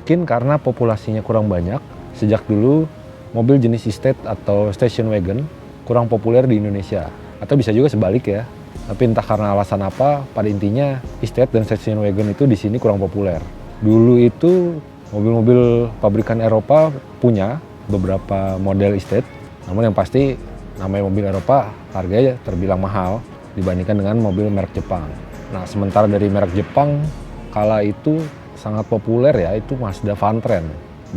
Mungkin karena populasinya kurang banyak, sejak dulu mobil jenis estate atau station wagon kurang populer di Indonesia. Atau bisa juga sebalik ya. Tapi entah karena alasan apa, pada intinya estate dan station wagon itu di sini kurang populer. Dulu itu mobil-mobil pabrikan Eropa punya beberapa model estate, namun yang pasti namanya mobil Eropa harganya terbilang mahal dibandingkan dengan mobil merek Jepang. Nah, sementara dari merek Jepang kala itu sangat populer ya, itu Mazda Vantren.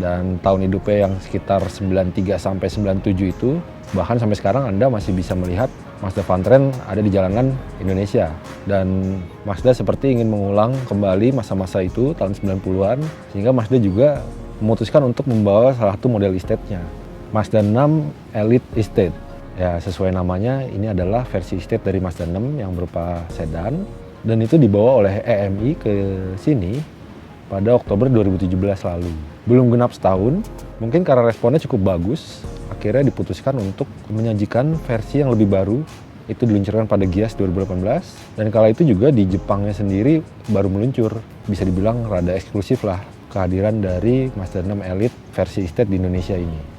Dan tahun hidupnya yang sekitar 93 sampai 97 itu, bahkan sampai sekarang Anda masih bisa melihat Mazda Vantren ada di jalanan Indonesia. Dan Mazda seperti ingin mengulang kembali masa-masa itu tahun 90-an, sehingga Mazda juga memutuskan untuk membawa salah satu model estate-nya, Mazda 6 Elite Estate. Ya, sesuai namanya, ini adalah versi estate dari Mazda 6 yang berupa sedan, dan itu dibawa oleh EMI ke sini pada Oktober 2017 lalu. Belum genap setahun, mungkin karena responnya cukup bagus, akhirnya diputuskan untuk menyajikan versi yang lebih baru. Itu diluncurkan pada Gias 2018, dan kala itu juga di Jepangnya sendiri baru meluncur. Bisa dibilang rada eksklusif lah kehadiran dari Mazda 6 Elite versi estate di Indonesia ini.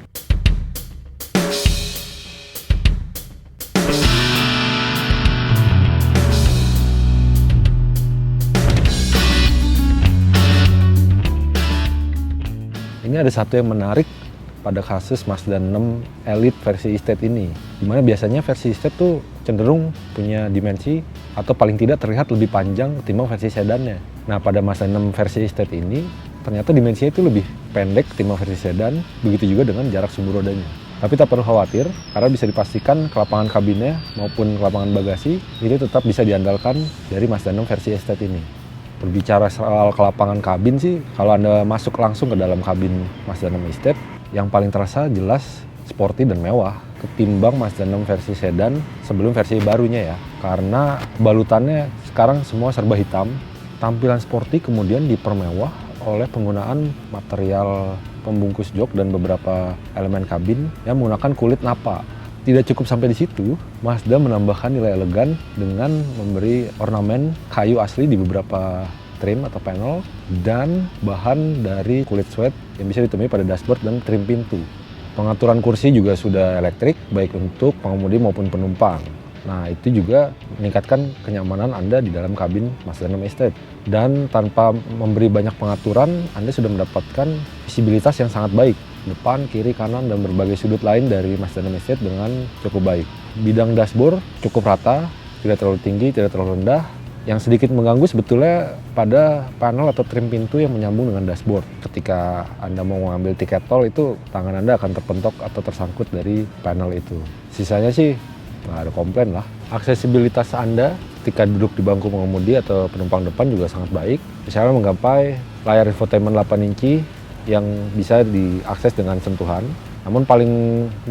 Ini ada satu yang menarik pada kasus Mazda 6 Elite versi estate ini, dimana biasanya versi estate tuh cenderung punya dimensi atau paling tidak terlihat lebih panjang ketimbang versi sedannya. Nah, pada Mazda 6 versi estate ini ternyata dimensinya itu lebih pendek ketimbang versi sedan, begitu juga dengan jarak sumbu rodanya. Tapi tak perlu khawatir, karena bisa dipastikan kelapangan kabinnya maupun kelapangan bagasi itu tetap bisa diandalkan dari Mazda 6 versi estate ini. Berbicara soal kelapangan kabin sih, kalau Anda masuk langsung ke dalam kabin Mazda 6 Estate, yang paling terasa jelas sporty dan mewah ketimbang Mazda 6 versi sedan sebelum versi barunya ya. Karena balutannya sekarang semua serba hitam, tampilan sporty kemudian dipermewah oleh penggunaan material pembungkus jok dan beberapa elemen kabin yang menggunakan kulit napa. Tidak cukup sampai di situ, Mazda menambahkan nilai elegan dengan memberi ornamen kayu asli di beberapa trim atau panel dan bahan dari kulit suede yang bisa ditemui pada dashboard dan trim pintu. Pengaturan kursi juga sudah elektrik, baik untuk pengemudi maupun penumpang. Nah, itu juga meningkatkan kenyamanan Anda di dalam kabin Mazda 6 Estate. Dan tanpa memberi banyak pengaturan, Anda sudah mendapatkan visibilitas yang sangat baik. Depan, kiri, kanan, dan berbagai sudut lain dari Mazda 6 Estate dengan cukup baik. Bidang dashboard cukup rata, tidak terlalu tinggi, tidak terlalu rendah. Yang sedikit mengganggu sebetulnya pada panel atau trim pintu yang menyambung dengan dashboard. Ketika Anda mau mengambil tiket tol itu tangan Anda akan terpentok atau tersangkut dari panel itu. Sisanya sih nggak ada komplain lah. Aksesibilitas Anda ketika duduk di bangku pengemudi atau penumpang depan juga sangat baik. Misalnya menggapai layar infotainment 8 inci yang bisa diakses dengan sentuhan. Namun paling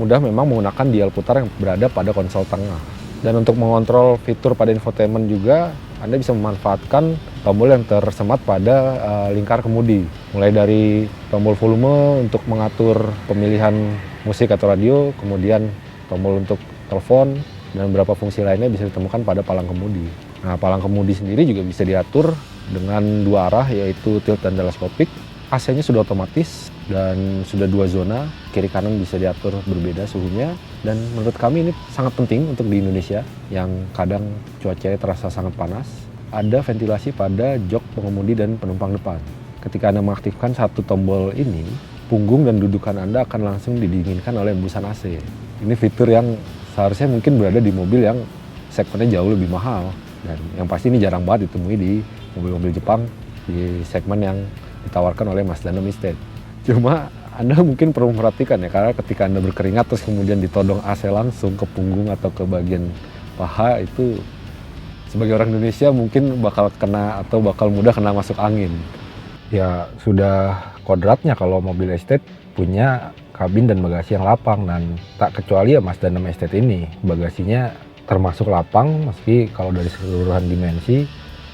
mudah memang menggunakan dial putar yang berada pada konsol tengah. Dan untuk mengontrol fitur pada infotainment juga, Anda bisa memanfaatkan tombol yang tersemat pada lingkar kemudi. Mulai dari tombol volume untuk mengatur pemilihan musik atau radio, kemudian tombol untuk telepon, dan beberapa fungsi lainnya bisa ditemukan pada palang kemudi. Nah, palang kemudi sendiri juga bisa diatur dengan dua arah, yaitu tilt dan teleskopik. AC-nya sudah otomatis dan sudah 2 zona, kiri kanan bisa diatur berbeda suhunya. Dan menurut kami ini sangat penting untuk di Indonesia yang kadang cuacanya terasa sangat panas. Ada ventilasi pada jok pengemudi dan penumpang depan. Ketika Anda mengaktifkan satu tombol ini, punggung dan dudukan Anda akan langsung didinginkan oleh embusan AC. Ini fitur yang seharusnya mungkin berada di mobil yang segmennya jauh lebih mahal. Dan yang pasti ini jarang banget ditemui di mobil-mobil Jepang di segmen yang ditawarkan oleh Mazda 6 Estate. Cuma Anda mungkin perlu memperhatikan ya, karena ketika Anda berkeringat terus kemudian ditodong AC langsung ke punggung atau ke bagian paha, itu sebagai orang Indonesia mungkin bakal kena atau bakal mudah kena masuk angin. Ya sudah kodratnya kalau mobil estate punya kabin dan bagasi yang lapang, dan tak kecuali ya Mazda 6 Estate ini. Bagasinya termasuk lapang meski kalau dari keseluruhan dimensi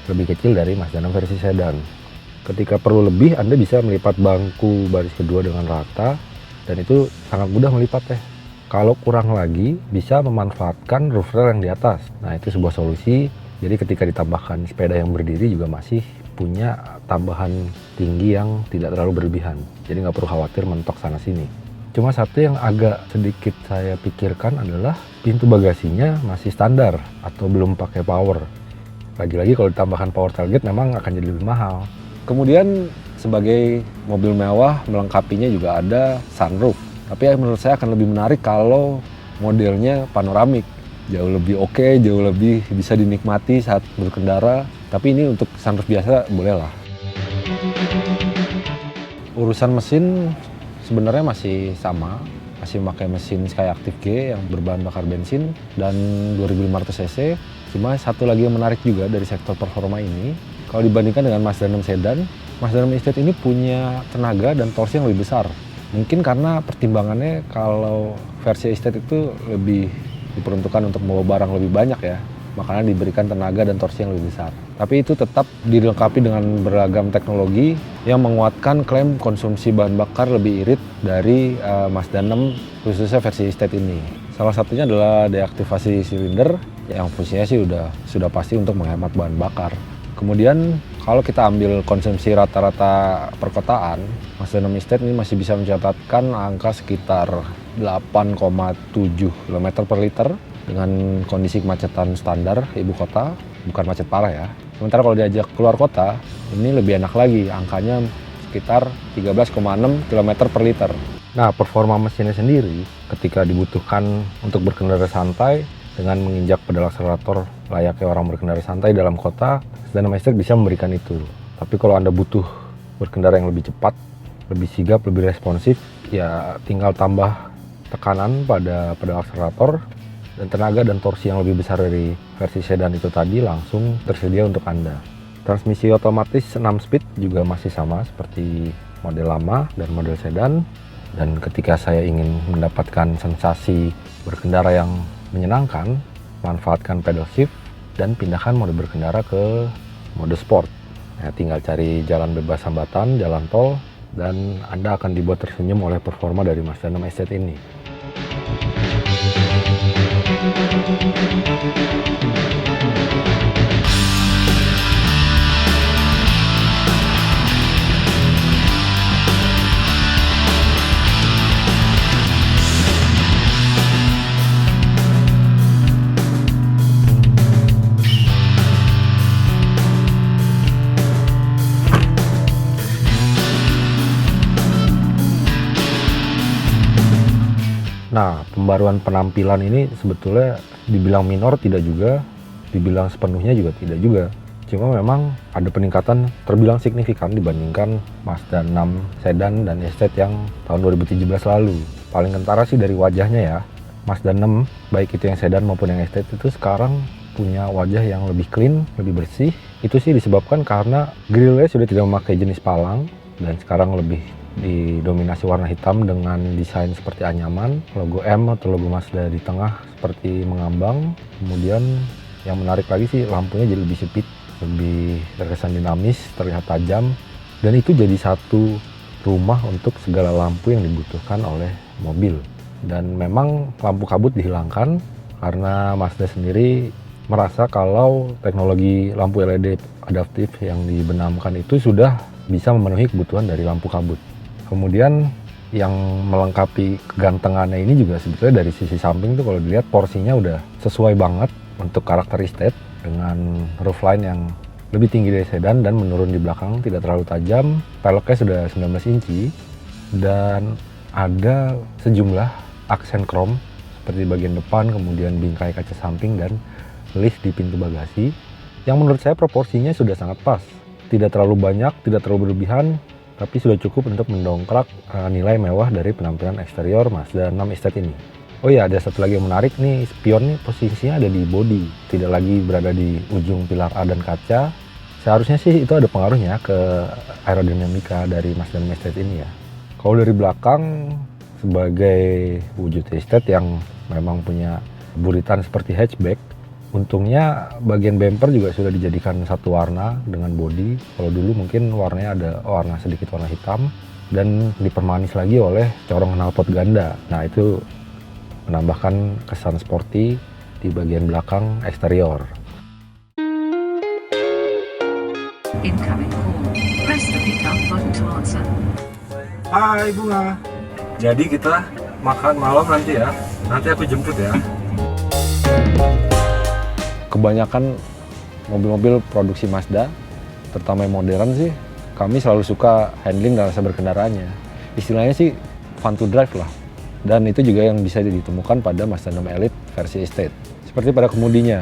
lebih kecil dari Mazda 6 versi sedan. Ketika perlu lebih, Anda bisa melipat bangku baris kedua dengan rata, dan itu sangat mudah melipat ya. Kalau kurang lagi, bisa memanfaatkan roof rail yang di atas. Nah, itu sebuah solusi. Jadi ketika ditambahkan sepeda yang berdiri juga masih punya tambahan tinggi yang tidak terlalu berlebihan. Jadi nggak perlu khawatir mentok sana sini. Cuma satu yang agak sedikit saya pikirkan adalah pintu bagasinya masih standar atau belum pakai power. Lagi-lagi kalau ditambahkan power tailgate memang akan jadi lebih mahal. Kemudian sebagai mobil mewah melengkapinya juga ada sunroof. Tapi menurut saya akan lebih menarik kalau modelnya panoramik. Jauh lebih oke, jauh lebih bisa dinikmati saat berkendara. Tapi ini untuk sunroof biasa bolehlah. Urusan mesin sebenarnya masih sama, masih memakai mesin Skyactiv G yang berbahan bakar bensin dan 2500 cc. Cuma satu lagi yang menarik juga dari sektor performa ini, kalau dibandingkan dengan Mazda 6 sedan, Mazda 6 Estate ini punya tenaga dan torsi yang lebih besar. Mungkin karena pertimbangannya kalau versi Estate itu lebih diperuntukkan untuk membawa barang lebih banyak ya, makanya diberikan tenaga dan torsi yang lebih besar. Tapi itu tetap dilengkapi dengan beragam teknologi yang menguatkan klaim konsumsi bahan bakar lebih irit dari Mazda 6 khususnya versi Estate ini. Salah satunya adalah deaktivasi silinder yang fungsinya sih sudah pasti untuk menghemat bahan bakar. Kemudian kalau kita ambil konsumsi rata-rata perkotaan, Mazda 6 Estate ini masih bisa mencatatkan angka sekitar 8,7 km per liter dengan kondisi kemacetan standar ibu kota, bukan macet parah ya. Sementara kalau diajak keluar kota, ini lebih enak lagi, angkanya sekitar 13,6 km per liter. Nah, performa mesinnya sendiri ketika dibutuhkan untuk berkendara santai dengan menginjak pedal akselerator layaknya orang berkendara santai dalam kota, Mazda 6 Estate bisa memberikan itu. Tapi kalau Anda butuh berkendara yang lebih cepat, lebih sigap, lebih responsif, ya tinggal tambah tekanan pada pedal akselerator dan tenaga dan torsi yang lebih besar dari versi sedan itu tadi langsung tersedia untuk Anda. Transmisi otomatis 6 speed juga masih sama seperti model lama dan model sedan. Dan ketika saya ingin mendapatkan sensasi berkendara yang menyenangkan, manfaatkan pedal shift dan pindahkan mode berkendara ke mode sport. Ya, tinggal cari jalan bebas hambatan, jalan tol, dan Anda akan dibuat tersenyum oleh performa dari Mazda 6 Estate ini. Nah, pembaruan penampilan ini sebetulnya dibilang minor tidak juga, dibilang sepenuhnya juga tidak juga. Cuma memang ada peningkatan terbilang signifikan dibandingkan Mazda 6 sedan dan Estate yang tahun 2017 lalu. Paling kentara sih dari wajahnya ya. Mazda 6, baik itu yang sedan maupun yang Estate itu sekarang punya wajah yang lebih clean, lebih bersih. Itu sih disebabkan karena grillnya sudah tidak memakai jenis palang dan sekarang lebih didominasi warna hitam dengan desain seperti anyaman, logo M atau logo Mazda di tengah seperti mengambang. Kemudian yang menarik lagi sih lampunya jadi lebih sipit, lebih terkesan dinamis, terlihat tajam, dan itu jadi satu rumah untuk segala lampu yang dibutuhkan oleh mobil. Dan memang lampu kabut dihilangkan karena Mazda sendiri merasa kalau teknologi lampu LED adaptif yang dibenamkan itu sudah bisa memenuhi kebutuhan dari lampu kabut. Kemudian yang melengkapi kegantengannya ini juga sebetulnya dari sisi samping tuh kalau dilihat porsinya udah sesuai banget untuk karakter Estate dengan roofline yang lebih tinggi dari sedan dan menurun di belakang, tidak terlalu tajam. Peleknya sudah 19 inci dan ada sejumlah aksen chrome seperti bagian depan, kemudian bingkai kaca samping dan lift di pintu bagasi yang menurut saya proporsinya sudah sangat pas. Tidak terlalu banyak, tidak terlalu berlebihan, tapi sudah cukup untuk mendongkrak nilai mewah dari penampilan eksterior Mazda 6 Estate ini. Oh iya, ada satu lagi yang menarik nih, spion nih posisinya ada di bodi, tidak lagi berada di ujung pilar A dan kaca. Seharusnya sih itu ada pengaruhnya ke aerodinamika dari Mazda 6 Estate ini ya. Kalau dari belakang, sebagai wujud Estate yang memang punya buritan seperti hatchback, untungnya bagian bumper juga sudah dijadikan satu warna dengan bodi. Kalau dulu mungkin warnanya ada sedikit warna hitam dan dipermanis lagi oleh corong knalpot ganda. Nah, itu menambahkan kesan sporty di bagian belakang eksterior. Incoming call. Press the pick up button to answer. Hai Bunga. Jadi kita makan malam nanti ya. Nanti aku jemput ya. Kebanyakan mobil-mobil produksi Mazda, terutama yang modern sih, kami selalu suka handling dan rasa berkendaraannya. Istilahnya sih fun to drive lah. Dan itu juga yang bisa ditemukan pada Mazda 6 Elite versi Estate. Seperti pada kemudinya,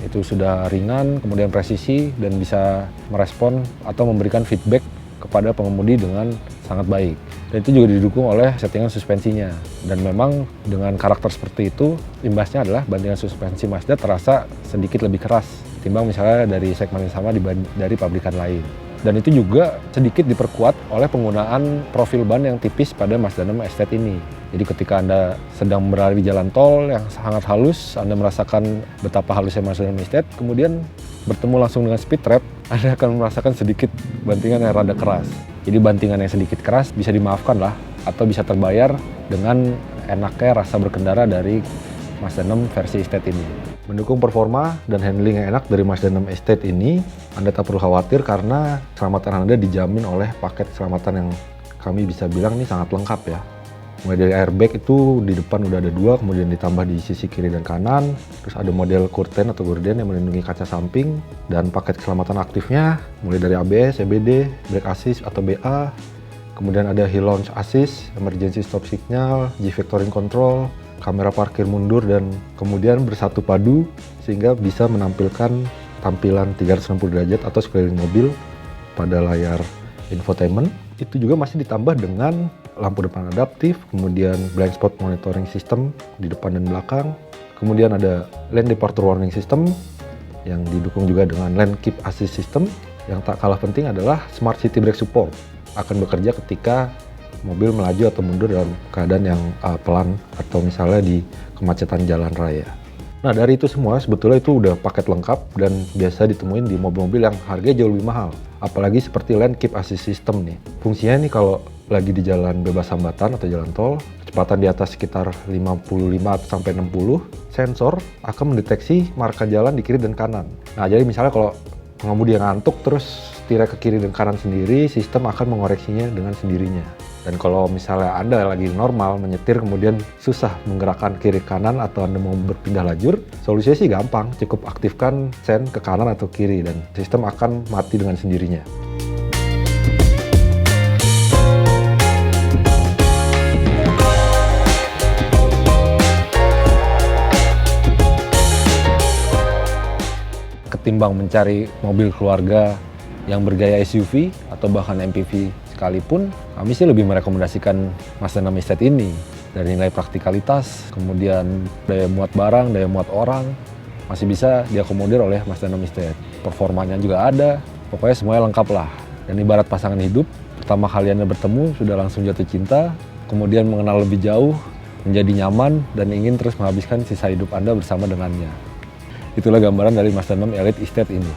itu sudah ringan, kemudian presisi, dan bisa merespon atau memberikan feedback kepada pengemudi dengan sangat baik. Dan itu juga didukung oleh settingan suspensinya. Dan memang dengan karakter seperti itu, imbasnya adalah bantingan suspensi Mazda terasa sedikit lebih keras timbang misalnya dari segmen yang sama dari pabrikan lain. Dan itu juga sedikit diperkuat oleh penggunaan profil ban yang tipis pada Mazda 6 Estate ini. Jadi ketika Anda sedang berada di jalan tol yang sangat halus, Anda merasakan betapa halusnya Mazda 6 Estate, kemudian bertemu langsung dengan speed trap, Anda akan merasakan sedikit bantingan yang rada keras. Jadi bantingan yang sedikit keras bisa dimaafkan lah, atau bisa terbayar dengan enaknya rasa berkendara dari Mazda 6 versi Estate ini. Mendukung performa dan handling yang enak dari Mazda 6 Estate ini, Anda tak perlu khawatir karena keselamatan Anda dijamin oleh paket keselamatan yang kami bisa bilang ini sangat lengkap ya. Mulai dari airbag itu di depan udah ada 2, kemudian ditambah di sisi kiri dan kanan. Terus ada model curtain atau gorden yang melindungi kaca samping. Dan paket keselamatan aktifnya mulai dari ABS, EBD, brake assist atau BA. Kemudian ada hill launch assist, emergency stop signal, G-vectoring control, kamera parkir mundur, dan kemudian bersatu padu sehingga bisa menampilkan tampilan 360 derajat atau sekeliling mobil pada layar infotainment. Itu juga masih ditambah dengan lampu depan adaptif, kemudian blind spot monitoring system di depan dan belakang, kemudian ada lane departure warning system yang didukung juga dengan lane keep assist system. Yang tak kalah penting adalah smart city brake support, akan bekerja ketika mobil melaju atau mundur dalam keadaan yang pelan atau misalnya di kemacetan jalan raya. Nah, dari itu semua sebetulnya itu udah paket lengkap dan biasa ditemuin di mobil-mobil yang harganya jauh lebih mahal. Apalagi seperti lane keep assist system nih. Fungsinya nih kalau lagi di jalan bebas hambatan atau jalan tol, kecepatan di atas sekitar 55-60, sensor akan mendeteksi marka jalan di kiri dan kanan. Nah, jadi misalnya kalau pengemudi yang ngantuk terus setir ke kiri dan kanan sendiri, sistem akan mengoreksinya dengan sendirinya. Dan kalau misalnya Anda lagi normal menyetir kemudian susah menggerakkan kiri kanan atau Anda mau berpindah lajur, solusinya sih gampang, cukup aktifkan sen ke kanan atau kiri dan sistem akan mati dengan sendirinya. Ketimbang mencari mobil keluarga yang bergaya SUV atau bahkan MPV sekalipun, kami sih lebih merekomendasikan Mazda 6 Estate ini. Dari nilai praktikalitas, kemudian daya muat barang, daya muat orang, masih bisa diakomodir oleh Mazda 6 Estate. Performanya juga ada, pokoknya semuanya lengkap lah. Dan ibarat pasangan hidup, pertama kali Anda bertemu sudah langsung jatuh cinta, kemudian mengenal lebih jauh, menjadi nyaman, dan ingin terus menghabiskan sisa hidup Anda bersama dengannya. Itulah gambaran dari Mazda 6 Elite Estate ini.